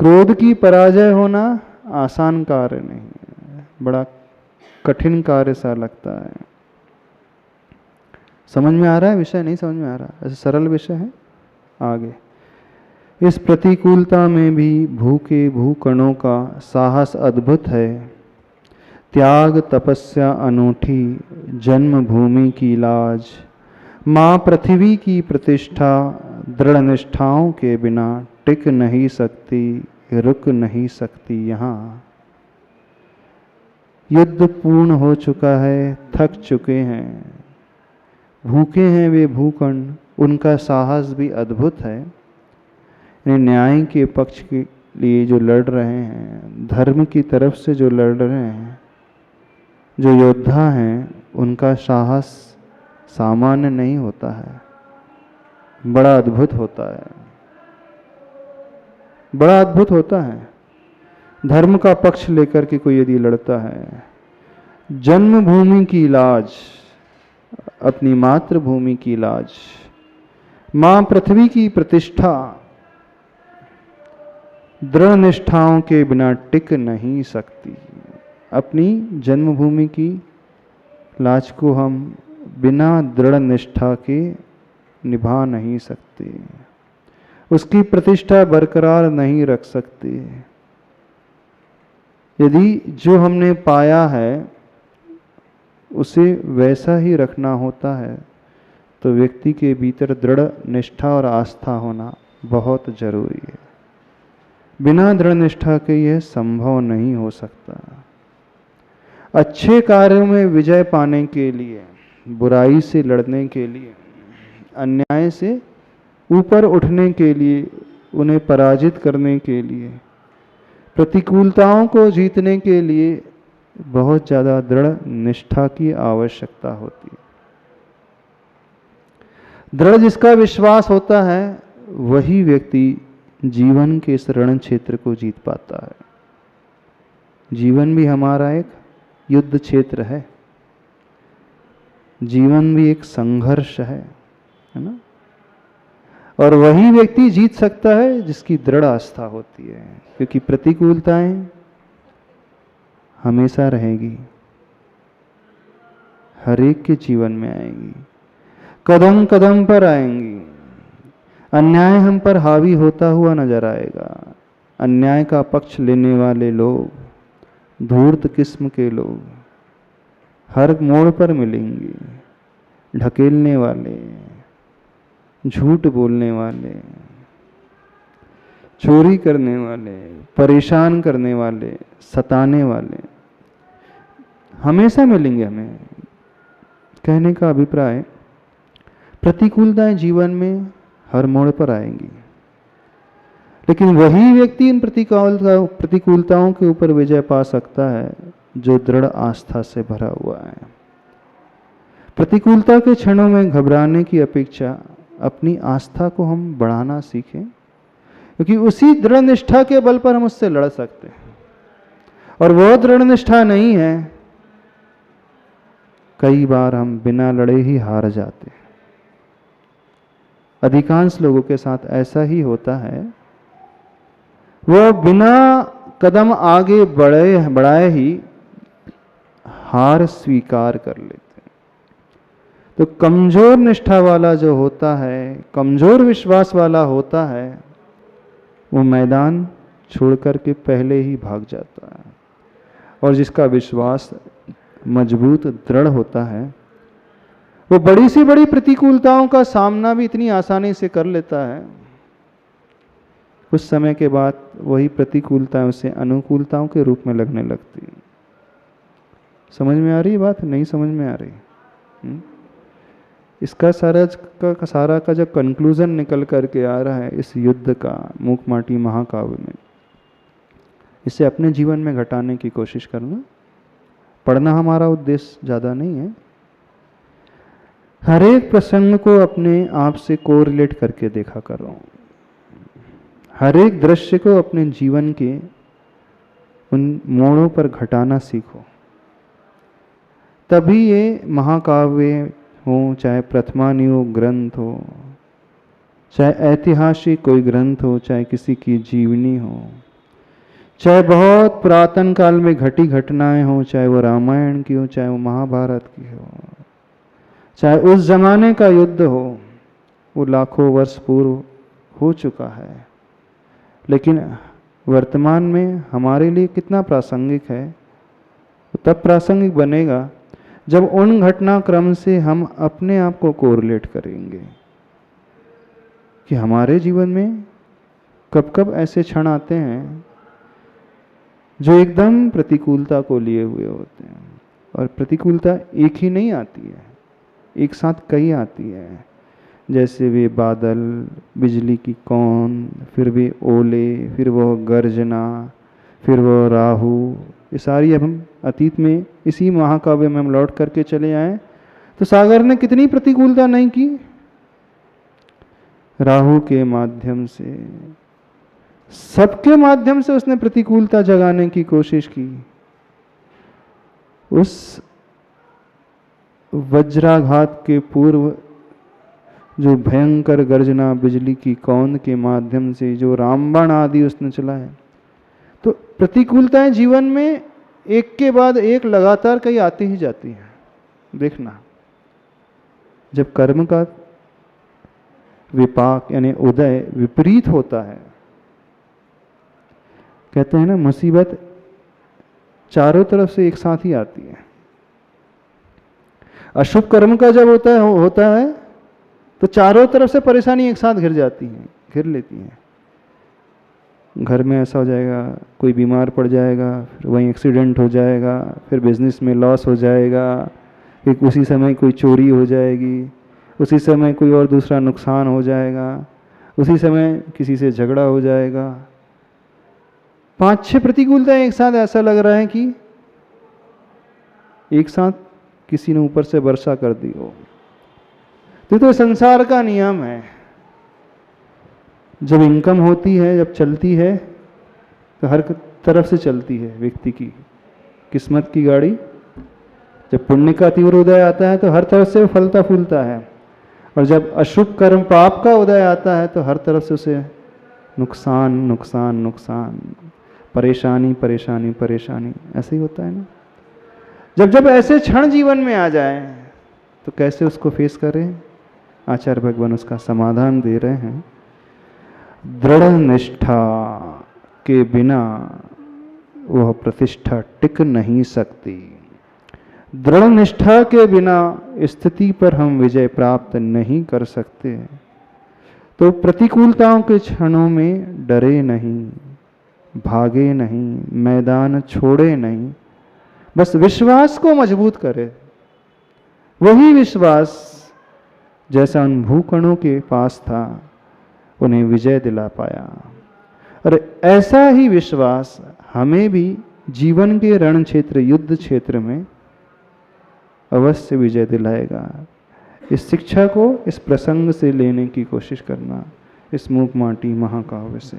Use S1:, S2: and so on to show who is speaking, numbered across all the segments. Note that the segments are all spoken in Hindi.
S1: क्रोध की पराजय होना आसान कार्य नहीं है, बड़ा कठिन कार्य सा लगता है। समझ में आ रहा है विषय? नहीं समझ में आ रहा? ऐसे सरल विषय है। आगे, इस प्रतिकूलता में भी भूखे भूकणों का साहस अद्भुत है। त्याग तपस्या अनूठी, जन्मभूमि की लाज, माँ पृथ्वी की प्रतिष्ठा दृढ़ निष्ठाओं के बिना टिक नहीं सकती, रुक नहीं सकती यहाँ। युद्ध पूर्ण हो चुका है, थक चुके हैं, भूखे हैं वे भूखंड, उनका साहस भी अद्भुत है। न्याय के पक्ष के लिए जो लड़ रहे हैं, धर्म की तरफ से जो लड़ रहे हैं, जो योद्धा हैं, उनका साहस सामान्य नहीं होता है, बड़ा अद्भुत होता है, बड़ा अद्भुत होता है। धर्म का पक्ष लेकर के कोई यदि लड़ता है, जन्मभूमि की लाज, अपनी मातृभूमि की लाज, मां पृथ्वी की प्रतिष्ठा दृढ़ निष्ठाओं के बिना टिक नहीं सकती। अपनी जन्मभूमि की लाज को हम बिना दृढ़ निष्ठा के निभा नहीं सकते, उसकी प्रतिष्ठा बरकरार नहीं रख सकते। यदि जो हमने पाया है उसे वैसा ही रखना होता है तो व्यक्ति के भीतर दृढ़ निष्ठा और आस्था होना बहुत जरूरी है। बिना दृढ़ निष्ठा के यह संभव नहीं हो सकता। अच्छे कार्यों में विजय पाने के लिए, बुराई से लड़ने के लिए, अन्याय से ऊपर उठने के लिए, उन्हें पराजित करने के लिए, प्रतिकूलताओं को जीतने के लिए बहुत ज़्यादा दृढ़ निष्ठा की आवश्यकता होती है। दृढ़ जिसका विश्वास होता है वही व्यक्ति जीवन के इस रण क्षेत्र को जीत पाता है। जीवन भी हमारा एक युद्ध क्षेत्र है, जीवन भी एक संघर्ष है ना? और वही व्यक्ति जीत सकता है जिसकी दृढ़ आस्था होती है, क्योंकि प्रतिकूलताएं हमेशा रहेगी, हर एक के जीवन में आएंगी, कदम कदम पर आएंगी। अन्याय हम पर हावी होता हुआ नजर आएगा। अन्याय का पक्ष लेने वाले लोग, धूर्त किस्म के लोग हर मोड़ पर मिलेंगे। ढकेलने वाले, झूठ बोलने वाले, चोरी करने वाले, परेशान करने वाले, सताने वाले हमेशा मिलेंगे हमें। कहने का अभिप्राय, प्रतिकूलताएं जीवन में हर मोड़ पर आएंगी, लेकिन वही व्यक्ति इन प्रतिकूलताओं के ऊपर विजय पा सकता है जो दृढ़ आस्था से भरा हुआ है। प्रतिकूलता के क्षणों में घबराने की अपेक्षा अपनी आस्था को हम बढ़ाना सीखें, क्योंकि उसी दृढ़ निष्ठा के बल पर हम उससे लड़ सकते हैं। और वह दृढ़ निष्ठा नहीं है, कई बार हम बिना लड़े ही हार जाते हैं। अधिकांश लोगों के साथ ऐसा ही होता है, वह बिना कदम आगे बढ़ाए ही हार स्वीकार कर लेते हैं। तो कमजोर निष्ठा वाला जो होता है, कमजोर विश्वास वाला होता है, वो मैदान छोड़ करके पहले ही भाग जाता है। और जिसका विश्वास मजबूत दृढ़ होता है, वो बड़ी से बड़ी प्रतिकूलताओं का सामना भी इतनी आसानी से कर लेता है। कुछ समय के बाद वही प्रतिकूलताएं उसे अनुकूलताओं के रूप में लगने लगती है। समझ में आ रही बात? नहीं समझ में आ रही? इसका सारा का जो कंक्लूजन निकल करके आ रहा है इस युद्ध का, मूकमाटी महाकाव्य में, इसे अपने जीवन में घटाने की कोशिश करना। पढ़ना हमारा उद्देश्य ज़्यादा नहीं है। हर एक प्रसंग को अपने आप से कोरिलेट करके देखा कर रहा हूँ। हर एक दृश्य को अपने जीवन के उन मोड़ों पर घटाना सीखो, तभी ये महाकाव्य हो, चाहे प्रथमान्यु ग्रंथ हो, चाहे ऐतिहासिक कोई ग्रंथ हो, चाहे किसी की जीवनी हो, चाहे बहुत पुरातन काल में घटी घटनाएं हो, चाहे वो रामायण की हो, चाहे वो महाभारत की हो, चाहे उस जमाने का युद्ध हो, वो लाखों वर्ष पूर्व हो चुका है, लेकिन वर्तमान में हमारे लिए कितना प्रासंगिक है। तब प्रासंगिक बनेगा जब उन घटनाक्रम से हम अपने आप को कोरिलेट करेंगे कि हमारे जीवन में कब कब ऐसे क्षण आते हैं जो एकदम प्रतिकूलता को लिए हुए होते हैं। और प्रतिकूलता एक ही नहीं आती है, एक साथ कई आती है। जैसे वे बादल, बिजली की कौन, फिर वे ओले, फिर वो गर्जना, फिर वो राहु, ये सारी अब हम अतीत में इसी महाकाव्य में हम लौट करके चले आए तो सागर ने कितनी प्रतिकूलता नहीं की। राहु के माध्यम से, सबके माध्यम से उसने प्रतिकूलता जगाने की कोशिश की। उस वज्राघात के पूर्व जो भयंकर गर्जना बिजली की कौन के माध्यम से जो रामबाण आदि उसने चलाए, तो प्रतिकूलताएं जीवन में एक के बाद एक लगातार कई आती ही जाती हैं। देखना, जब कर्म का विपाक यानी उदय विपरीत होता है, कहते हैं ना मुसीबत चारों तरफ से एक साथ ही आती है। अशुभ कर्म का जब होता है तो चारों तरफ से परेशानी एक साथ घिर जाती है, घिर लेती है। घर में ऐसा हो जाएगा, कोई बीमार पड़ जाएगा, फिर वहीं एक्सीडेंट हो जाएगा, फिर बिजनेस में लॉस हो जाएगा, फिर उसी समय कोई चोरी हो जाएगी, उसी समय कोई और दूसरा नुकसान हो जाएगा, उसी समय किसी से झगड़ा हो जाएगा। 5-6 प्रतिकूलताएं एक साथ, ऐसा लग रहा है कि एक साथ किसी ने ऊपर से वर्षा कर दी हो। तो संसार का नियम है, जब इनकम होती है, जब चलती है तो हर तरफ से चलती है व्यक्ति की किस्मत की गाड़ी। जब पुण्य का तीव्र उदय आता है तो हर तरफ से फलता फूलता है, और जब अशुभ कर्म पाप का उदय आता है तो हर तरफ से उसे नुकसान नुकसान नुकसान, परेशानी परेशानी परेशानी, ऐसे ही होता है ना। जब जब ऐसे क्षण जीवन में आ जाए तो कैसे उसको फेस करें, आचार्य भगवान उसका समाधान दे रहे हैं। दृढ़ निष्ठा के बिना वह प्रतिष्ठा टिक नहीं सकती। दृढ़ निष्ठा के बिना स्थिति पर हम विजय प्राप्त नहीं कर सकते। तो प्रतिकूलताओं के क्षणों में डरे नहीं, भागे नहीं, मैदान छोड़े नहीं, बस विश्वास को मजबूत करे। वही विश्वास जैसा उन भूकणों के पास था, उन्हें विजय दिला पाया। और ऐसा ही विश्वास हमें भी जीवन के रण क्षेत्र, युद्ध क्षेत्र में अवश्य विजय दिलाएगा। इस शिक्षा को इस प्रसंग से लेने की कोशिश करना, इस मूक माटी महाकाव्य से।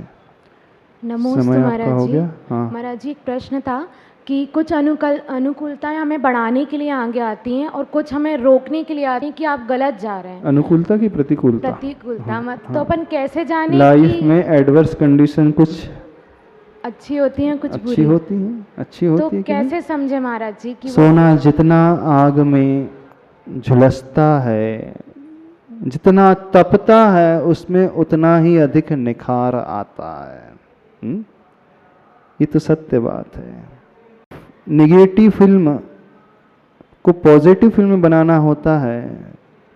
S2: नमोस्तु महाराज जी। हाँ महाराज जी, एक प्रश्न था कि कुछ अनुकूलताएं हमें बढ़ाने के लिए आगे आती हैं और कुछ हमें रोकने के लिए आती हैं कि आप गलत जा रहे हैं।
S1: अनुकूलता की प्रतिकूलता?
S2: प्रतिकूलता मत तो अपन कैसे जाने
S1: लाइफ में एडवर्स कंडीशन कुछ
S2: अच्छी होती हैं, कुछ
S1: अच्छी होती हैं, अच्छी होती
S2: तो
S1: है।
S2: कैसे समझे महाराज जी कि
S1: सोना जितना आग में झुलसता है, जितना तपता है, उसमें उतना ही अधिक निखार आता है। ये तो सत्य बात है। निगेटिव फिल्म को पॉजिटिव फिल्म बनाना होता है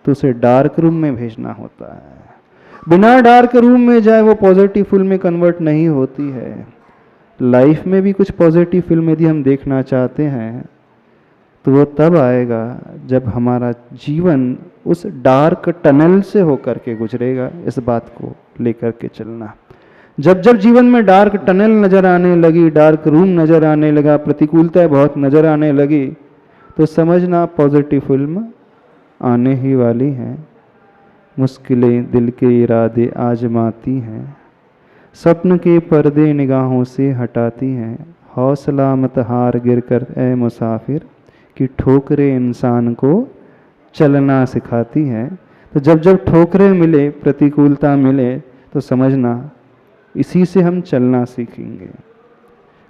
S1: तो उसे डार्क रूम में भेजना होता है। बिना डार्क रूम में जाए वो पॉजिटिव फिल्म में कन्वर्ट नहीं होती है। लाइफ में भी कुछ पॉजिटिव फिल्म यदि हम देखना चाहते हैं तो वो तब आएगा जब हमारा जीवन उस डार्क टनल से होकर के गुजरेगा। इस बात को लेकर के चलना। जब जब जीवन में डार्क टनल नजर आने लगी, डार्क रूम नजर आने लगा, प्रतिकूलताएं बहुत नजर आने लगी, तो समझना पॉजिटिव फिल्म आने ही वाली हैं। मुश्किलें दिल के इरादे आजमाती हैं, स्वप्न के पर्दे निगाहों से हटाती हैं। हौसला मत हार गिर कर ए मुसाफिर, कि ठोकरें इंसान को चलना सिखाती हैं। तो जब जब ठोकरें मिले, प्रतिकूलता मिले, तो समझना इसी से हम चलना सीखेंगे।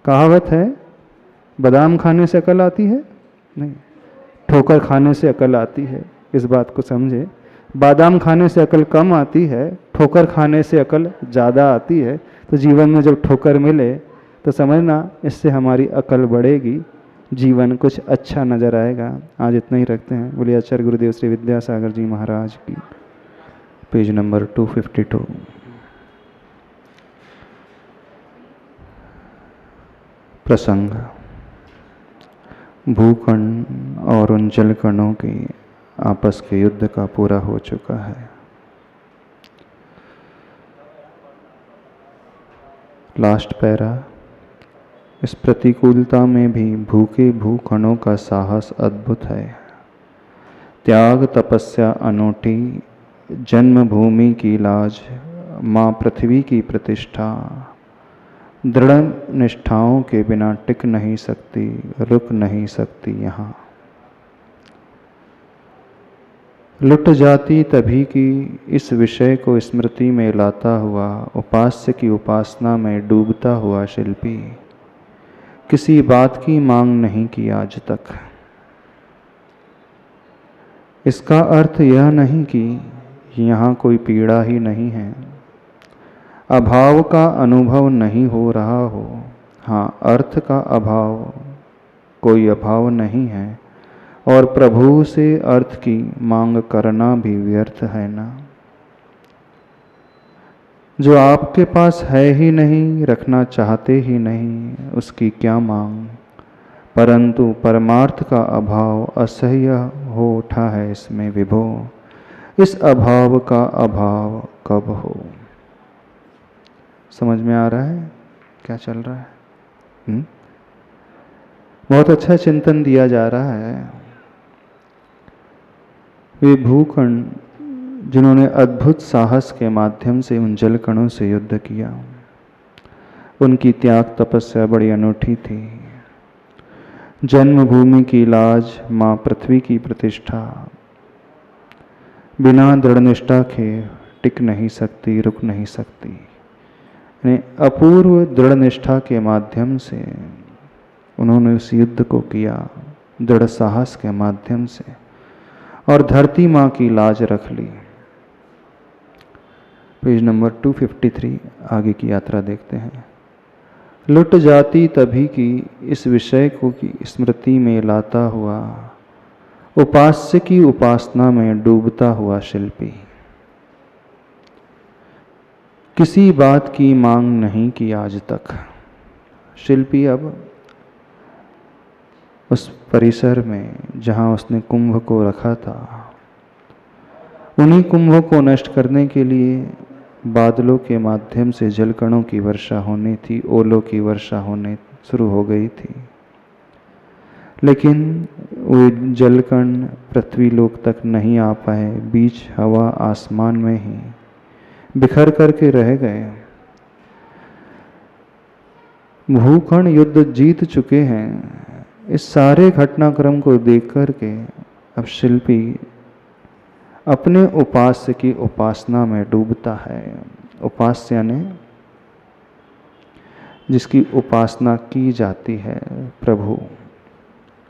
S1: कहावत है, बादाम खाने से अकल आती है नहीं, ठोकर खाने से अकल आती है। इस बात को समझे, बादाम खाने से अकल कम आती है, ठोकर खाने से अकल ज़्यादा आती है। तो जीवन में जब ठोकर मिले तो समझना इससे हमारी अकल बढ़ेगी, जीवन कुछ अच्छा नजर आएगा। आज इतना ही रखते हैं। बोलिए आचार्य गुरुदेव श्री विद्यासागर जी महाराज की। Page number 252। प्रसंग, भूकण और उन जलकणों के आपस के युद्ध का पूरा हो चुका है। Last para. इस प्रतिकूलता में भी भूखे भूकणों का साहस अद्भुत है। त्याग तपस्या अनूठी, जन्मभूमि की लाज, माँ पृथ्वी की प्रतिष्ठा, दृढ़ निष्ठाओं के बिना टिक नहीं सकती, रुक नहीं सकती। यहाँ लुट जाती तभी की इस विषय को स्मृति में लाता हुआ, उपास्य की उपासना में डूबता हुआ शिल्पी, किसी बात की मांग नहीं की आज तक। इसका अर्थ यह नहीं कि यहाँ कोई पीड़ा ही नहीं है, अभाव का अनुभव नहीं हो रहा हो। हाँ, अर्थ का अभाव, कोई अभाव नहीं है, और प्रभु से अर्थ की मांग करना भी व्यर्थ है ना। जो आपके पास है ही नहीं, रखना चाहते ही नहीं, उसकी क्या मांग। परंतु परमार्थ का अभाव असह्य हो उठा है इसमें विभो, इस अभाव का अभाव कब हो। समझ में आ रहा है क्या चल रहा है? बहुत अच्छा चिंतन दिया जा रहा है। वे भूकण जिन्होंने अद्भुत साहस के माध्यम से उन जलकणों से युद्ध किया, उनकी त्याग तपस्या बड़ी अनूठी थी। जन्मभूमि की लाज, माँ पृथ्वी की प्रतिष्ठा, बिना दृढ़ निष्ठा के टिक नहीं सकती, रुक नहीं सकती। यानी अपूर्व दृढ़ निष्ठा के माध्यम से उन्होंने उस युद्ध को किया, दृढ़ साहस के माध्यम से, और धरती माँ की लाज रख ली। पेज नंबर 253, आगे की यात्रा देखते हैं। लुट जाती तभी की इस विषय को की स्मृति में लाता हुआ, उपास्य की उपासना में डूबता हुआ शिल्पी, किसी बात की मांग नहीं की आज तक। शिल्पी अब उस परिसर में जहाँ उसने कुंभ को रखा था, उन्हीं कुंभों को नष्ट करने के लिए बादलों के माध्यम से जलकणों की वर्षा होनी थी, ओलों की वर्षा होने शुरू हो गई थी। लेकिन वो जलकण पृथ्वी लोक तक नहीं आ पाए, बीच हवा आसमान में ही बिखर करके रह गए। भूकण युद्ध जीत चुके हैं। इस सारे घटनाक्रम को देख करके अब शिल्पी अपने उपास्य की उपासना में डूबता है। उपास्य ने जिसकी उपासना की जाती है प्रभु,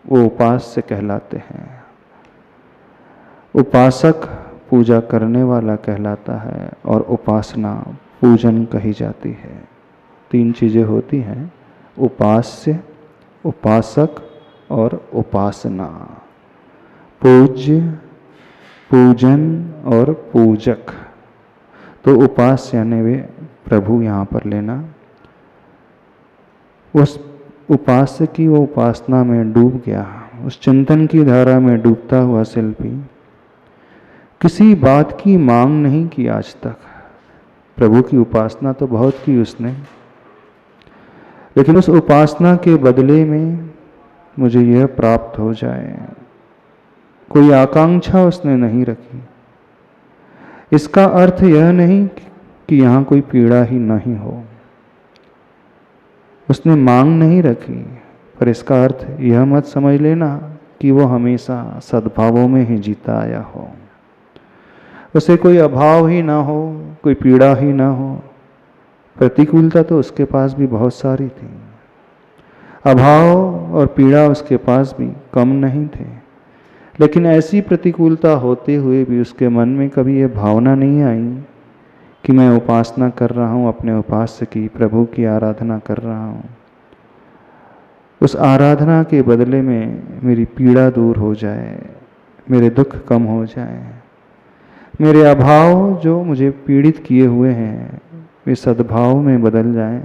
S1: वो उपास्य कहलाते हैं। उपासक पूजा करने वाला कहलाता है, और उपासना पूजन कही जाती है। तीन चीजें होती हैं, उपास्य, उपासक और उपासना। पूज्य, पूजन और पूजक। तो उपास्य यानी वे प्रभु यहाँ पर लेना। उस उपास्य की वो उपासना में डूब गया, उस चिंतन की धारा में डूबता हुआ शिल्पी किसी बात की मांग नहीं की आज तक। प्रभु की उपासना तो बहुत की उसने, लेकिन उस उपासना के बदले में मुझे यह प्राप्त हो जाए, कोई आकांक्षा उसने नहीं रखी। इसका अर्थ यह नहीं कि यहाँ कोई पीड़ा ही नहीं हो, उसने मांग नहीं रखी, पर इसका अर्थ यह मत समझ लेना कि वो हमेशा सद्भावों में ही जीता आया हो, उसे कोई अभाव ही ना हो, कोई पीड़ा ही ना हो। प्रतिकूलता तो उसके पास भी बहुत सारी थी, अभाव और पीड़ा उसके पास भी कम नहीं थे, लेकिन ऐसी प्रतिकूलता होते हुए भी उसके मन में कभी ये भावना नहीं आई कि मैं उपासना कर रहा हूँ अपने उपास्य की, प्रभु की आराधना कर रहा हूँ, उस आराधना के बदले में मेरी पीड़ा दूर हो जाए, मेरे दुख कम हो जाए, मेरे अभाव जो मुझे पीड़ित किए हुए हैं वे सद्भाव में बदल जाएं।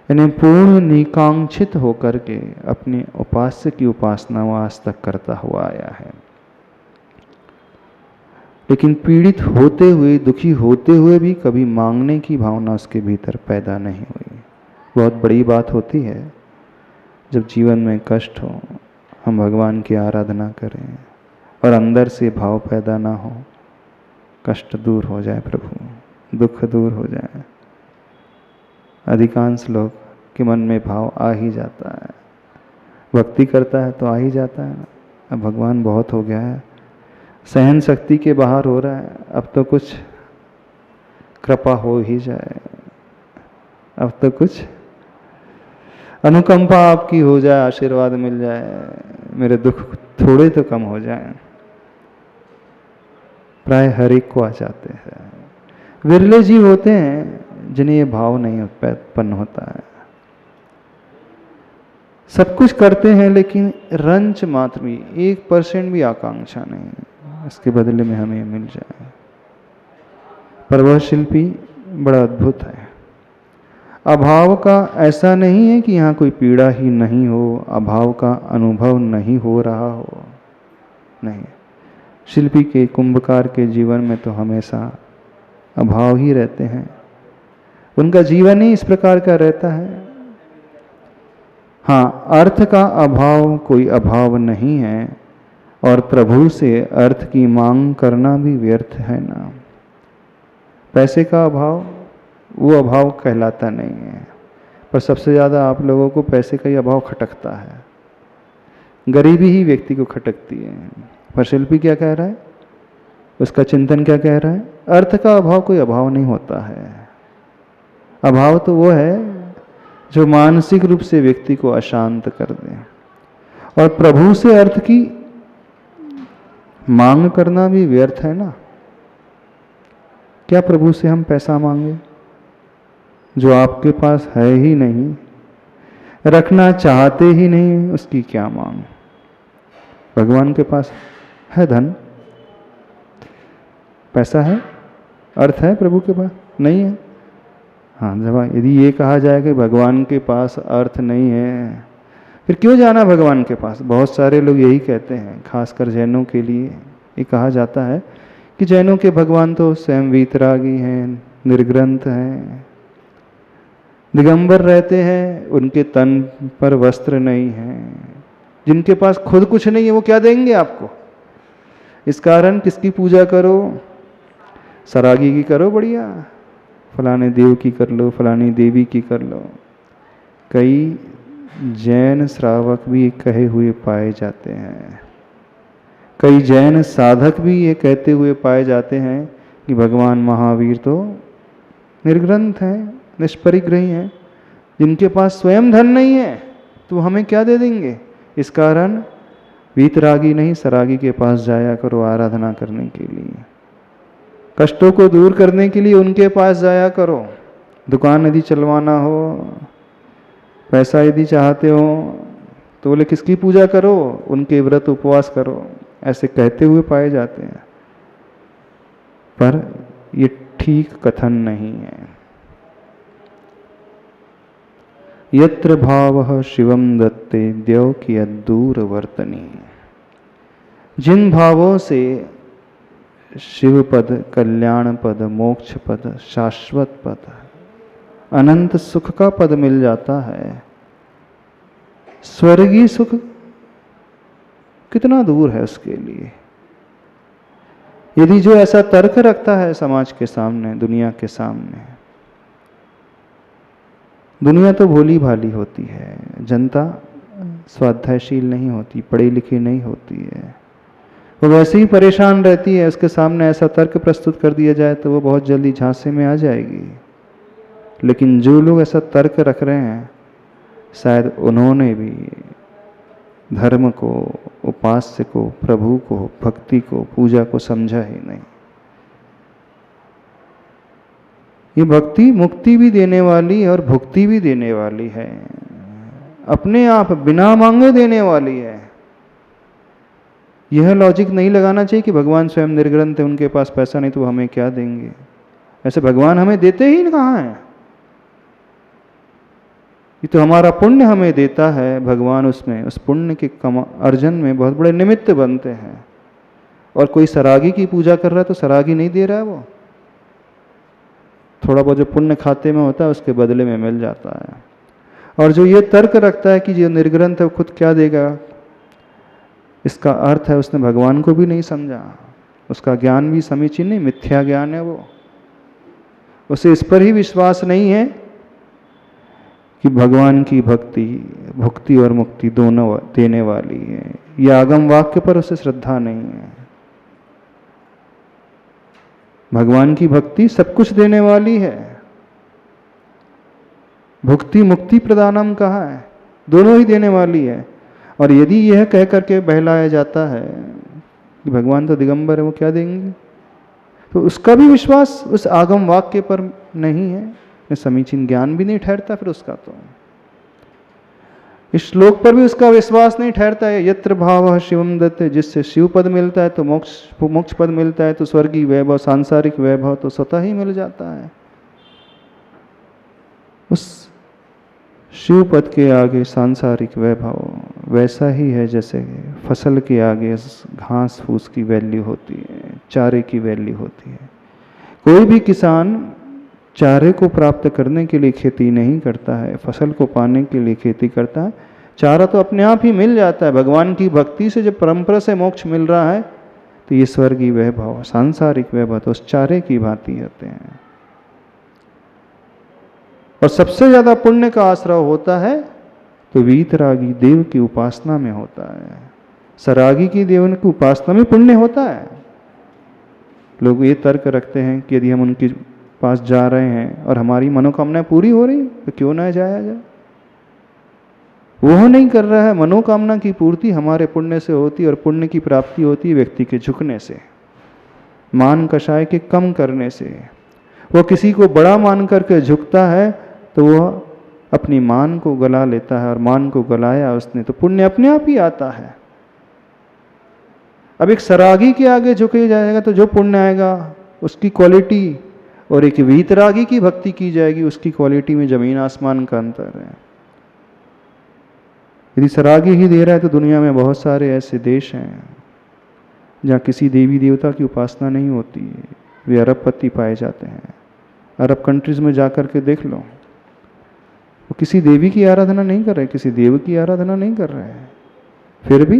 S1: यानी पूर्ण निकांक्षित होकर के अपने उपास्य की उपासना वो आज तक करता हुआ आया है, लेकिन पीड़ित होते हुए, दुखी होते हुए भी कभी मांगने की भावना उसके भीतर पैदा नहीं हुई। बहुत बड़ी बात होती है जब जीवन में कष्ट हो, हम भगवान की आराधना करें और अंदर से भाव पैदा ना हो, कष्ट दूर हो जाए, प्रभु दुख दूर हो जाए। अधिकांश लोग के मन में भाव आ ही जाता है, भक्ति करता है तो आ ही जाता है। अब भगवान बहुत हो गया है, सहन शक्ति के बाहर हो रहा है, अब तो कुछ कृपा हो ही जाए, अब तो कुछ अनुकंपा आपकी हो जाए, आशीर्वाद मिल जाए, मेरे दुख थोड़े तो कम हो जाए। प्राय हर एक को आ जाते हैं, विरले जीव होते हैं जिन्हें ये भाव नहीं उत्पन्न होता है। सब कुछ करते हैं लेकिन रंच मात्र भी 1% भी आकांक्षा नहीं, इसके बदले में हमें मिल जाए। पर वह शिल्पी बड़ा अद्भुत है। अभाव का ऐसा नहीं है कि यहाँ कोई पीड़ा ही नहीं हो, अभाव का अनुभव नहीं हो रहा हो, नहीं। शिल्पी के, कुंभकार के जीवन में तो हमेशा अभाव ही रहते हैं, उनका जीवन ही इस प्रकार का रहता है। हाँ, अर्थ का अभाव कोई अभाव नहीं है, और प्रभु से अर्थ की मांग करना भी व्यर्थ है ना। पैसे का अभाव वो अभाव कहलाता नहीं है, पर सबसे ज़्यादा आप लोगों को पैसे का ही अभाव खटकता है, गरीबी ही व्यक्ति को खटकती है। पर शिल्पी क्या कह रहा है, उसका चिंतन क्या कह रहा है, अर्थ का अभाव कोई अभाव नहीं होता है। अभाव तो वो है जो मानसिक रूप से व्यक्ति को अशांत कर दे, और प्रभु से अर्थ की मांग करना भी व्यर्थ है ना। क्या प्रभु से हम पैसा मांगे जो आपके पास है ही नहीं, रखना चाहते ही नहीं, उसकी क्या मांग। भगवान के पास है धन, पैसा है, अर्थ है, प्रभु के पास नहीं है। हाँ, जब यदि ये कहा जाए कि भगवान के पास अर्थ नहीं है, फिर क्यों जाना भगवान के पास। बहुत सारे लोग यही कहते हैं, खासकर जैनों के लिए ये कहा जाता है कि जैनों के भगवान तो स्वयं वीतरागी हैं, निर्ग्रंथ हैं, दिगंबर रहते हैं, उनके तन पर वस्त्र नहीं है, जिनके पास खुद कुछ नहीं है वो क्या देंगे आपको। इस कारण किसकी पूजा करो, सरागी की करो, बढ़िया फलाने देव की कर लो, फलानी देवी की कर लो। कई जैन श्रावक भी कहे हुए पाए जाते हैं, कई जैन साधक भी ये कहते हुए पाए जाते हैं कि भगवान महावीर तो निर्ग्रंथ हैं, निष्परिग्रही हैं, जिनके पास स्वयं धन नहीं है तो हमें क्या दे देंगे। इस कारण वीतरागी नहीं, सरागी के पास जाया करो आराधना करने के लिए, कष्टों को दूर करने के लिए उनके पास जाया करो। दुकान यदि चलवाना हो, पैसा यदि चाहते हो तो बोले किसकी पूजा करो, उनके व्रत उपवास करो, ऐसे कहते हुए पाए जाते हैं। पर ये ठीक कथन नहीं है। यत्र भावः शिवम दत्ते द्यौ की दूर वर्तनी। जिन भावों से शिव पद, कल्याण पद, मोक्ष पद, शाश्वत पद, अनंत सुख का पद मिल जाता है, स्वर्गीय सुख कितना दूर है उसके लिए। यदि जो ऐसा तर्क रखता है समाज के सामने, दुनिया के सामने, दुनिया तो भोली भाली होती है, जनता स्वाध्यायशील नहीं होती, पढ़ी लिखी नहीं होती है, वो वैसे ही परेशान रहती है। उसके सामने ऐसा तर्क प्रस्तुत कर दिया जाए तो वो बहुत जल्दी झांसे में आ जाएगी। लेकिन जो लोग ऐसा तर्क रख रहे हैं, शायद उन्होंने भी धर्म को, उपास्य को, प्रभु को, भक्ति को, पूजा को समझा ही नहीं। ये भक्ति मुक्ति भी देने वाली और भुक्ति भी देने वाली है, अपने आप बिना मांगे देने वाली है। यह लॉजिक नहीं लगाना चाहिए कि भगवान स्वयं निर्ग्रंथ है, उनके पास पैसा नहीं तो हमें क्या देंगे। ऐसे भगवान हमें देते ही कहाँ हैं? ये तो हमारा पुण्य हमें देता है भगवान, उसमें उस पुण्य के अर्जन में बहुत बड़े निमित्त बनते हैं। और कोई सरागी की पूजा कर रहा है तो सरागी नहीं दे रहा है, वो थोड़ा बहुत जो पुण्य खाते में होता है उसके बदले में मिल जाता है। और जो ये तर्क रखता है कि जो निर्ग्रंथ है वो खुद क्या देगा, इसका अर्थ है उसने भगवान को भी नहीं समझा, उसका ज्ञान भी समीचीन नहीं, मिथ्या ज्ञान है वो। उसे इस पर ही विश्वास नहीं है कि भगवान की भक्ति भुक्ति और मुक्ति दोनों देने वाली है। यह आगम वाक्य पर उसे श्रद्धा नहीं है। भगवान की भक्ति सब कुछ देने वाली है, भुक्ति मुक्ति प्रदानम कहा है, दोनों ही देने वाली है। और यदि यह कह करके बहलाया जाता है कि भगवान तो दिगंबर है, वो क्या देंगे, तो उसका भी विश्वास उस आगम वाक्य पर नहीं है, समीचीन ज्ञान भी नहीं ठहरता फिर उसका। तो इस श्लोक पर भी उसका विश्वास नहीं ठहरता है। यत्र भाव शिवम दत्त, जिससे शिव पद मिलता है तो मोक्ष पद मिलता है, तो स्वर्गीय वैभव, सांसारिक वैभव तो स्वतः ही मिल जाता है। उस शिव पद के आगे सांसारिक वैभव वैसा ही है जैसे फसल के आगे घास फूस की वैल्यू होती है, चारे की वैल्यू होती है। कोई भी किसान चारे को प्राप्त करने के लिए खेती नहीं करता है, फसल को पाने के लिए खेती करता है। चारा तो अपने आप ही मिल जाता है। भगवान की भक्ति से जब परंपरा से मोक्ष मिल रहा है तो ये स्वर्गीय वैभव, सांसारिक वैभव तो उस चारे की भांति होते हैं। और सबसे ज्यादा पुण्य का आश्रय होता है तो वीतरागी देव की उपासना में होता है। सरागी की देव की उपासना में पुण्य होता है। लोग ये तर्क रखते हैं कि यदि हम उनके पास जा रहे हैं और हमारी मनोकामनाएं पूरी हो रही तो क्यों ना जाया जाए। वो नहीं कर रहा है, मनोकामना की पूर्ति हमारे पुण्य से होती है। और पुण्य की प्राप्ति होती है व्यक्ति के झुकने से, मान कषाय के कम करने से। वो किसी को बड़ा मान करके झुकता है तो वह अपनी मान को गला लेता है, और मान को गलाया उसने तो पुण्य अपने आप ही आता है। अब एक सरागी के आगे झुके जाएगा तो जो पुण्य आएगा उसकी क्वालिटी, और एक वीतरागी की भक्ति की जाएगी उसकी क्वालिटी में जमीन आसमान का अंतर है। यदि सरागी ही दे रहा है तो दुनिया में बहुत सारे ऐसे देश हैं जहाँ किसी देवी देवता की उपासना नहीं होती है, वे अरबपति पाए जाते हैं। अरब कंट्रीज में जाकर के देख लो, वो किसी देवी की आराधना नहीं कर रहे, किसी देव की आराधना नहीं कर रहे हैं, फिर भी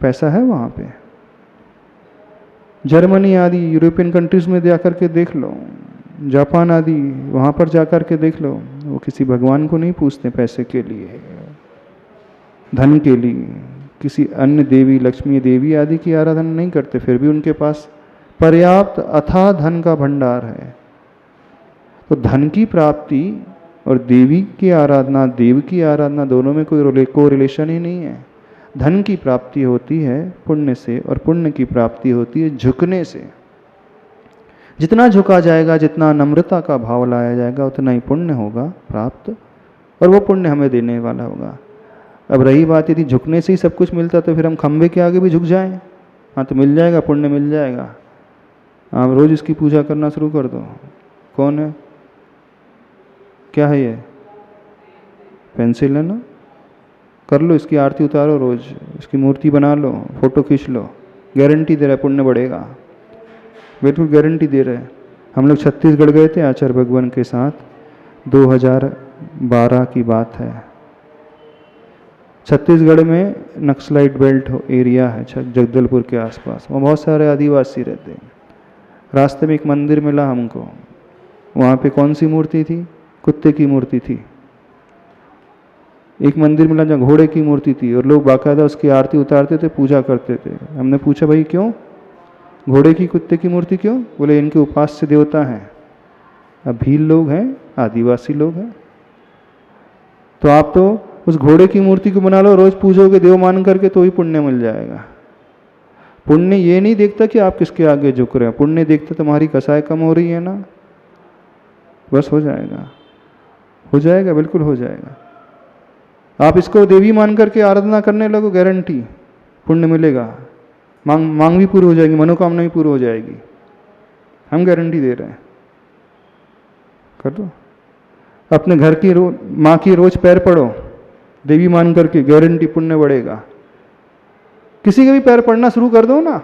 S1: पैसा है वहाँ पे। जर्मनी आदि यूरोपियन कंट्रीज में जाकर के देख लो, जापान आदि वहाँ पर जाकर के देख लो, वो किसी भगवान को नहीं पूछते पैसे के लिए, धन के लिए, किसी अन्य देवी लक्ष्मी देवी आदि की आराधना नहीं करते, फिर भी उनके पास पर्याप्त अथाह धन का भंडार है। तो धन की प्राप्ति और देवी की आराधना, देव की आराधना दोनों में कोई रिलेशन ही नहीं है। धन की प्राप्ति होती है पुण्य से, और पुण्य की प्राप्ति होती है झुकने से। जितना झुका जाएगा, जितना नम्रता का भाव लाया जाएगा, उतना ही पुण्य होगा प्राप्त, और वो पुण्य हमें देने वाला होगा। अब रही बात, यदि झुकने से ही सब कुछ मिलता तो फिर हम खंबे के आगे भी झुक जाएं, हाँ तो मिल जाएगा, पुण्य मिल जाएगा। आप रोज इसकी पूजा करना शुरू कर दो। कौन है, क्या है ये, पेंसिल है ना, कर लो, इसकी आरती उतारो, रोज इसकी मूर्ति बना लो, फोटो खींच लो, गारंटी दे रहा है पुण्य बढ़ेगा, बिल्कुल गारंटी दे रहे हैं। हम लोग छत्तीसगढ़ गए थे आचार्य भगवान के साथ, 2012 की बात है। छत्तीसगढ़ में नक्सलाइट बेल्ट एरिया है जगदलपुर के आसपास, वहाँ बहुत सारे आदिवासी रहते हैं। रास्ते में एक मंदिर मिला हमको, वहाँ पे कौन सी मूर्ति थी, कुत्ते की मूर्ति थी। एक मंदिर मिला जहाँ घोड़े की मूर्ति थी, और लोग बाकायदा उसकी आरती उतारते थे, पूजा करते थे। हमने पूछा भाई क्यों, घोड़े की कुत्ते की मूर्ति क्यों? बोले इनके उपास्य देवता हैं। अब भील लोग हैं, आदिवासी लोग हैं, तो आप तो उस घोड़े की मूर्ति को बना लो, रोज पूजोगे देव मान करके, तो ही पुण्य मिल जाएगा। पुण्य ये नहीं देखता कि आप किसके आगे झुक रहे हैं, पुण्य देखता तुम्हारी कसाई कम हो रही है ना, बस हो जाएगा, हो जाएगा, बिल्कुल हो जाएगा। आप इसको देवी मान करके आराधना करने लगो, गारंटी पुण्य मिलेगा, मांग भी पूरी हो जाएगी, मनोकामना भी पूरी हो जाएगी, हम गारंटी दे रहे हैं। कर दो। अपने घर की माँ की रोज पैर पड़ो देवी मान करके, गारंटी पुण्य बढ़ेगा। किसी के भी पैर पड़ना शुरू कर दो ना।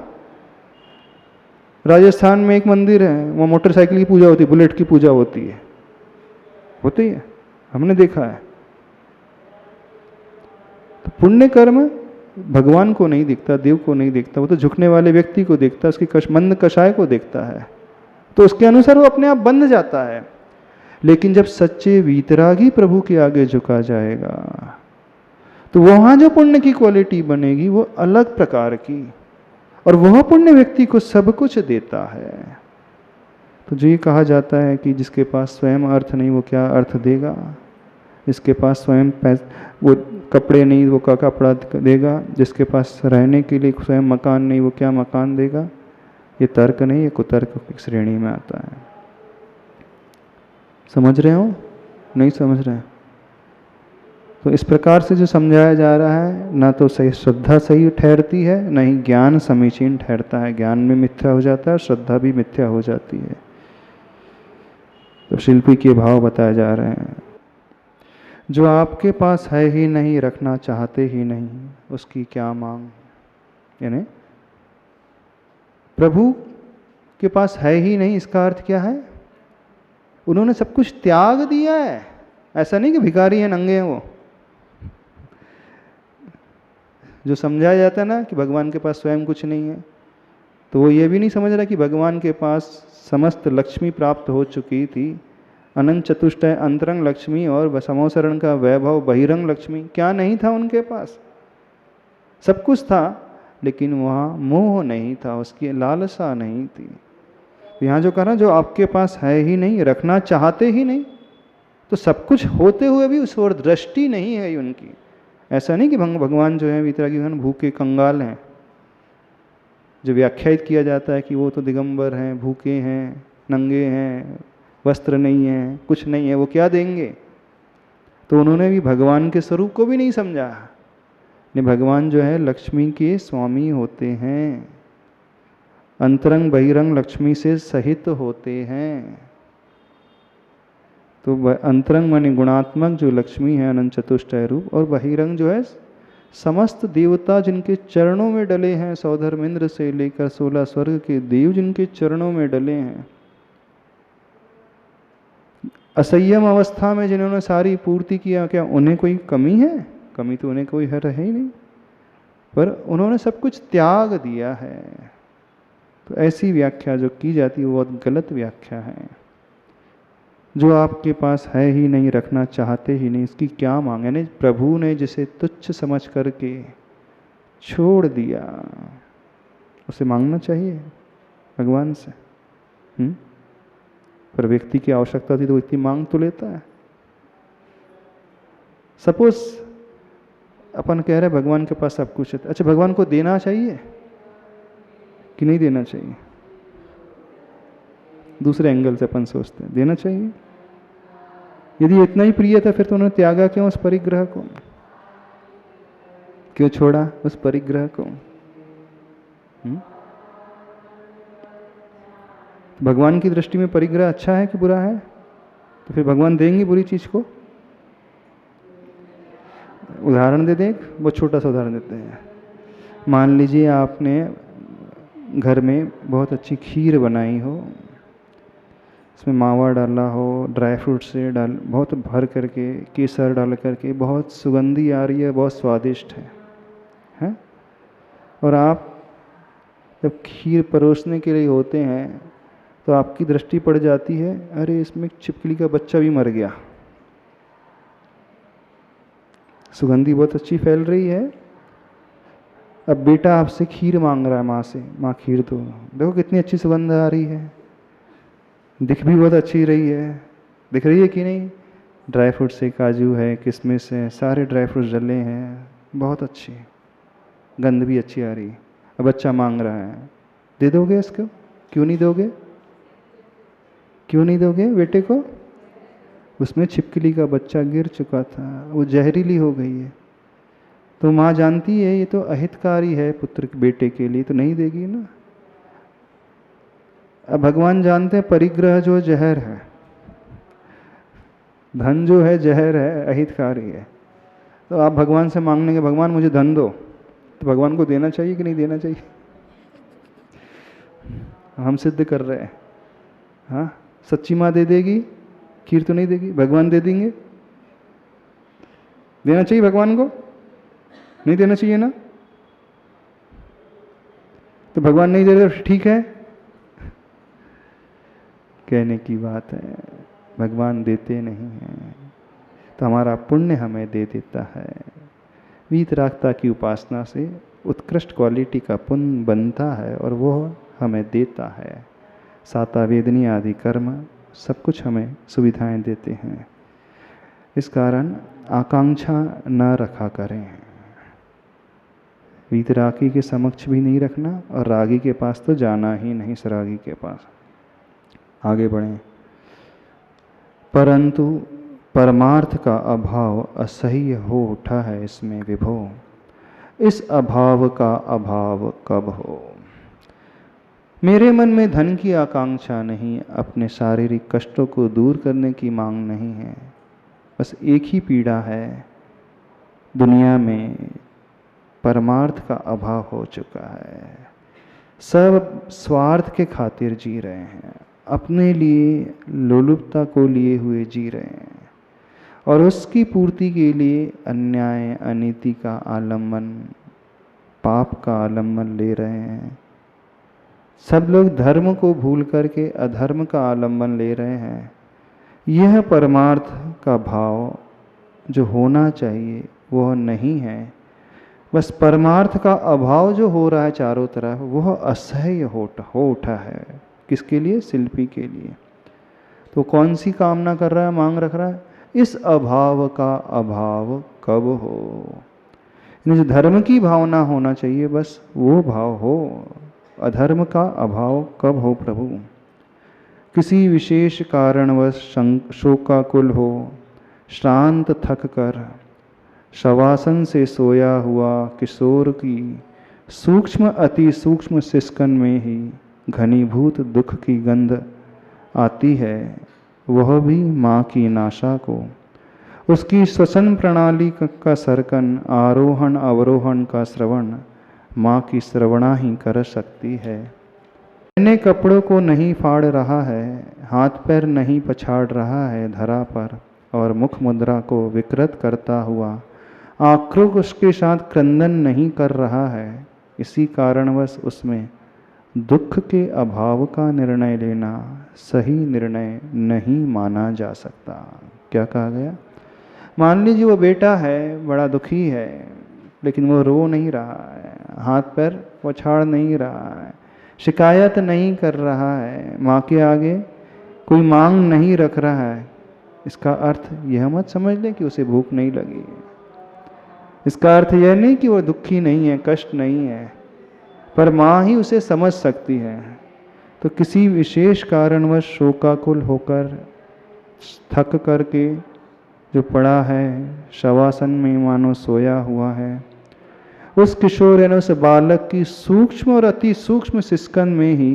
S1: राजस्थान में एक मंदिर है, वहाँ मोटरसाइकिल की पूजा होती है, बुलेट की पूजा होती है, होती है, हमने देखा है। तो पुण्य कर्म भगवान को नहीं दिखता, देव को नहीं दिखता, वो तो झुकने वाले व्यक्ति को देखता है, उसकी मंद कषाय को देखता है, तो उसके अनुसार वो अपने आप बंध जाता है। लेकिन जब सच्चे वीतरागी प्रभु के आगे झुका जाएगा तो वहां जो पुण्य की क्वालिटी बनेगी वो अलग प्रकार की, और वह पुण्य व्यक्ति को सब कुछ देता है। तो जो ये कहा जाता है कि जिसके पास स्वयं अर्थ नहीं वो क्या अर्थ देगा, जिसके पास स्वयं वो कपड़े नहीं वो क्या कपड़ा देगा, जिसके पास रहने के लिए स्वयं मकान नहीं वो क्या मकान देगा, ये तर्क नहीं, ये कुतर्क की श्रेणी में आता है। समझ रहे हो? नहीं समझ रहे? तो इस प्रकार से जो समझाया जा रहा है, ना तो सही श्रद्धा सही ठहरती है, न ही ज्ञान समीचीन ठहरता है। ज्ञान में मिथ्या हो जाता है, श्रद्धा भी मिथ्या हो जाती है। तो शिल्पी के भाव बताए जा रहे हैं। जो आपके पास है ही नहीं, रखना चाहते ही नहीं, उसकी क्या मांग। यानी प्रभु के पास है ही नहीं, इसका अर्थ क्या है? उन्होंने सब कुछ त्याग दिया है। ऐसा नहीं कि भिखारी हैं, नंगे हैं वो। जो समझाया जाता है ना कि भगवान के पास स्वयं कुछ नहीं है, तो वो ये भी नहीं समझ रहा कि भगवान के पास समस्त लक्ष्मी प्राप्त हो चुकी थी। अनंत चतुष्टय अंतरंग लक्ष्मी और समोसरण का वैभव बहिरंग लक्ष्मी, क्या नहीं था उनके पास? सब कुछ था, लेकिन वहाँ मोह नहीं था, उसकी लालसा नहीं थी। यहाँ जो कह रहा, जो आपके पास है ही नहीं, रखना चाहते ही नहीं, तो सब कुछ होते हुए भी उस ओर दृष्टि नहीं है उनकी। ऐसा नहीं कि भगवान जो है वीतरागी भूखे कंगाल हैं। जो व्याख्यायित किया जाता है कि वो तो दिगंबर हैं, भूखे हैं, नंगे हैं, वस्त्र नहीं है, कुछ नहीं है, वो क्या देंगे? तो उन्होंने भी भगवान के स्वरूप को भी नहीं समझा। ने भगवान जो है लक्ष्मी के स्वामी होते हैं, अंतरंग बहिरंग लक्ष्मी से सहित होते हैं। तो अंतरंग माने गुणात्मक जो लक्ष्मी है अनंत चतुष्टय रूप, और बहिरंग जो है समस्त देवता जिनके चरणों में डले हैं, सौधर्मेंद्र से लेकर 16 स्वर्ग के देव जिनके चरणों में डले हैं। असंयम अवस्था में जिन्होंने सारी पूर्ति किया, क्या उन्हें कोई कमी है? कमी तो उन्हें कोई है ही नहीं, पर उन्होंने सब कुछ त्याग दिया है। तो ऐसी व्याख्या जो की जाती है वो बहुत गलत व्याख्या है। जो आपके पास है ही नहीं, रखना चाहते ही नहीं, इसकी क्या मांग? यानी प्रभु ने जिसे तुच्छ समझ करके छोड़ दिया, उसे मांगना चाहिए भगवान से। पर व्यक्ति की आवश्यकता थी तो व्यक्ति मांग तो लेता है। सपोज अपन कह रहे हैं भगवान के पास सब कुछ है, अच्छा भगवान को देना चाहिए कि नहीं देना चाहिए? दूसरे एंगल से अपन सोचते हैं देना चाहिए। यदि इतना ही प्रिय था फिर तो उन्होंने त्यागा क्यों उस परिग्रह को? क्यों छोड़ा उस परिग्रह को? भगवान की दृष्टि में परिग्रह अच्छा है कि बुरा है? तो फिर भगवान देंगे बुरी चीज को? उदाहरण दे दें, बहुत छोटा सा उदाहरण देते हैं। मान लीजिए आपने घर में बहुत अच्छी खीर बनाई हो, इसमें मावा डाला हो, ड्राई फ्रूट से डाल बहुत भर करके, केसर डाल करके, बहुत सुगंधी आ रही है, बहुत स्वादिष्ट है? और आप जब खीर परोसने के लिए होते हैं तो आपकी दृष्टि पड़ जाती है, अरे इसमें छिपकली का बच्चा भी मर गया। सुगंधी बहुत अच्छी फैल रही है। अब बेटा आपसे खीर मांग रहा है माँ से, माँ खीर दो, देखो कितनी अच्छी सुगंध आ रही है, दिख भी बहुत अच्छी रही है, दिख रही है कि नहीं? ड्राई फ्रूट से काजू है, किशमिश है, सारे ड्राई फ्रूट्स डले हैं, बहुत अच्छी, गंध भी अच्छी आ रही है। अब बच्चा मांग रहा है, दे दोगे इसको? क्यों नहीं दोगे? क्यों नहीं दोगे बेटे को? उसमें छिपकली का बच्चा गिर चुका था, वो जहरीली हो गई है। तो माँ जानती है ये तो अहितकारी है पुत्र बेटे के लिए, तो नहीं देगी ना। अब भगवान जानते हैं परिग्रह जो जहर है, धन जो है जहर है, अहितकारी है। तो आप भगवान से मांगने के भगवान मुझे धन दो, तो भगवान को देना चाहिए कि नहीं देना चाहिए? हम सिद्ध कर रहे हैं। हाँ, सच्ची माँ दे देगी, खीर तो नहीं देगी, भगवान दे देंगे। देना चाहिए भगवान को? नहीं देना चाहिए ना? तो भगवान नहीं दे रहे, ठीक है, कहने की बात है। भगवान देते नहीं हैं, तो हमारा पुण्य हमें दे देता है। वीतरागता की उपासना से उत्कृष्ट क्वालिटी का पुण्य बनता है और वो हमें देता है। साता वेदनी आदि कर्म सब कुछ हमें सुविधाएं देते हैं। इस कारण आकांक्षा न रखा करें, वीतरागी के समक्ष भी नहीं रखना और रागी के पास तो जाना ही नहीं, सरागी के पास। आगे बढ़ें। परंतु परमार्थ का अभाव असह्य हो उठा है इसमें विभो, इस अभाव का अभाव कब हो। मेरे मन में धन की आकांक्षा नहीं, अपने शारीरिक कष्टों को दूर करने की मांग नहीं है। बस एक ही पीड़ा है, दुनिया में परमार्थ का अभाव हो चुका है। सब स्वार्थ के खातिर जी रहे हैं, अपने लिए लोलुपता को लिए हुए जी रहे हैं और उसकी पूर्ति के लिए अन्याय अनीति का आलम्बन, पाप का आलम्बन ले रहे हैं। सब लोग धर्म को भूल करके अधर्म का आलम्बन ले रहे हैं। यह परमार्थ का भाव जो होना चाहिए वह नहीं है। बस परमार्थ का अभाव जो हो रहा है चारों तरफ, वह असह्य हो उठा है। किसके लिए? शिल्पी के लिए। तो कौन सी कामना कर रहा है, मांग रख रहा है? इस अभाव का अभाव कब हो। जो धर्म की भावना होना चाहिए बस वो भाव हो, अधर्म का अभाव कब हो प्रभु। किसी विशेष कारणवश शोकाकुल हो, श्रांत थक कर शवासन से सोया हुआ किशोर की सूक्ष्म अति सूक्ष्म सिस्कन में ही घनीभूत दुख की गंध आती है, वह भी माँ की नाशा को। उसकी श्वसन प्रणाली का सरकन, आरोहण अवरोहण का श्रवण माँ की श्रवणा ही कर सकती है। नए कपड़ों को नहीं फाड़ रहा है, हाथ पैर नहीं पछाड़ रहा है धरा पर, और मुख मुद्रा को विकृत करता हुआ आक्रोश उसके साथ क्रंदन नहीं कर रहा है। इसी कारणवश उसमें दुख के अभाव का निर्णय लेना सही निर्णय नहीं माना जा सकता। क्या कहा गया? मान लीजिए वो बेटा है, बड़ा दुखी है, लेकिन वो रो नहीं रहा है, हाथ पैर पछाड़ नहीं रहा है, शिकायत नहीं कर रहा है, माँ के आगे कोई मांग नहीं रख रहा है। इसका अर्थ यह मत समझ लें कि उसे भूख नहीं लगी। इसका अर्थ यह नहीं कि वो दुखी नहीं है, कष्ट नहीं है, पर माँ ही उसे समझ सकती है। तो किसी विशेष कारणवश शोकाकुल होकर थक करके जो पड़ा है, शवासन में मानो सोया हुआ है, उस किशोर यानी उस बालक की सूक्ष्म और अति सूक्ष्म सिस्कन में ही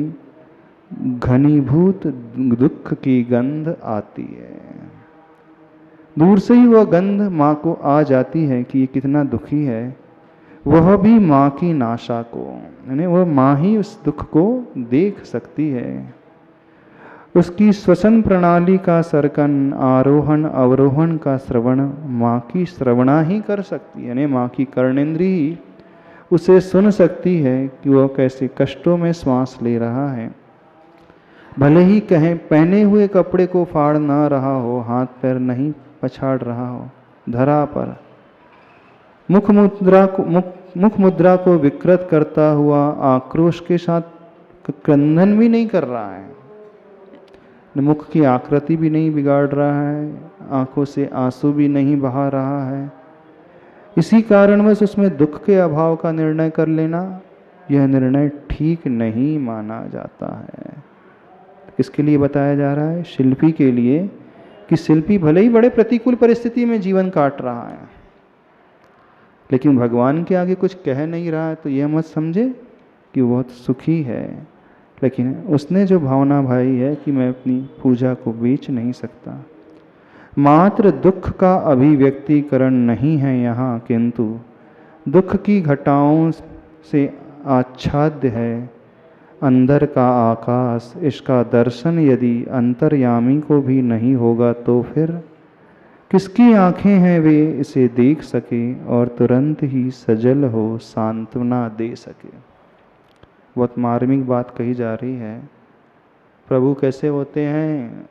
S1: घनीभूत दुख की गंध आती है। दूर से ही वह गंध माँ को आ जाती है कि ये कितना दुखी है, वह भी माँ की नाशा को, यानी वह माँ ही उस दुख को देख सकती है। उसकी श्वसन प्रणाली का सरकन, आरोहण अवरोहण का श्रवण माँ की श्रवणा ही कर सकती है, यानी माँ की कर्णेंद्री ही उसे सुन सकती है कि वह कैसे कष्टों में श्वास ले रहा है। भले ही कहें पहने हुए कपड़े को फाड़ ना रहा हो, हाथ पैर नहीं पछाड़ रहा हो, धरा पर मुख मुद्रा को विकृत करता हुआ आक्रोश के साथ क्रंदन भी नहीं कर रहा है, मुख की आकृति भी नहीं बिगाड़ रहा है, आंखों से आंसू भी नहीं बहा रहा है, इसी कारणवश उसमें दुख के अभाव का निर्णय कर लेना, यह निर्णय ठीक नहीं माना जाता है। किसके लिए बताया जा रहा है? शिल्पी के लिए, कि शिल्पी भले ही बड़े प्रतिकूल परिस्थिति में जीवन काट रहा है, लेकिन भगवान के आगे कुछ कह नहीं रहा है, तो यह मत समझे कि वो बहुत सुखी है, लेकिन उसने जो भावना भाई है कि मैं अपनी पूजा को बेच नहीं सकता। मात्र दुख का अभिव्यक्तिकरण नहीं है यहाँ, किंतु दुख की घटाओं से आच्छाद्य है अंदर का आकाश। इसका दर्शन यदि अंतर्यामी को भी नहीं होगा तो फिर किसकी आंखें हैं वे इसे देख सके और तुरंत ही सजल हो सांत्वना दे सके। बहुत मार्मिक बात कही जा रही है। प्रभु कैसे होते हैं?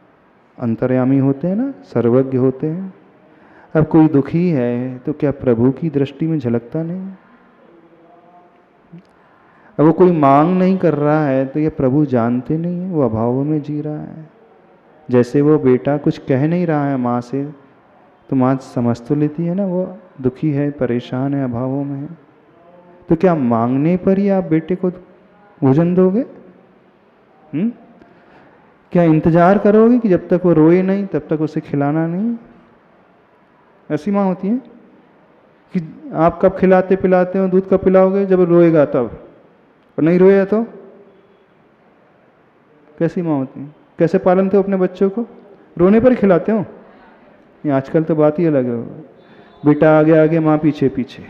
S1: अंतर्यामी होते हैं ना, सर्वज्ञ होते हैं। अब कोई दुखी है तो क्या प्रभु की दृष्टि में झलकता नहीं? अब वो कोई मांग नहीं कर रहा है तो ये प्रभु जानते नहीं है, वो अभाव में जी रहा है। जैसे वो बेटा कुछ कह नहीं रहा है माँ से, तो माँ समझ तो लेती है ना वो दुखी है, परेशान है, अभावों में है। तो क्या मांगने पर ही आप बेटे को भोजन दोगे? क्या इंतजार करोगे कि जब तक वो रोए नहीं तब तक उसे खिलाना नहीं? ऐसी माँ होती है कि आप कब खिलाते पिलाते हो, दूध कब पिलाओगे? जब रोएगा तब, और नहीं रोएगा तो? कैसी माँ होती है? कैसे पालते हो अपने बच्चों को? रोने पर खिलाते हो? ये आजकल तो बात ही अलग है। बेटा आगे आगे माँ पीछे पीछे।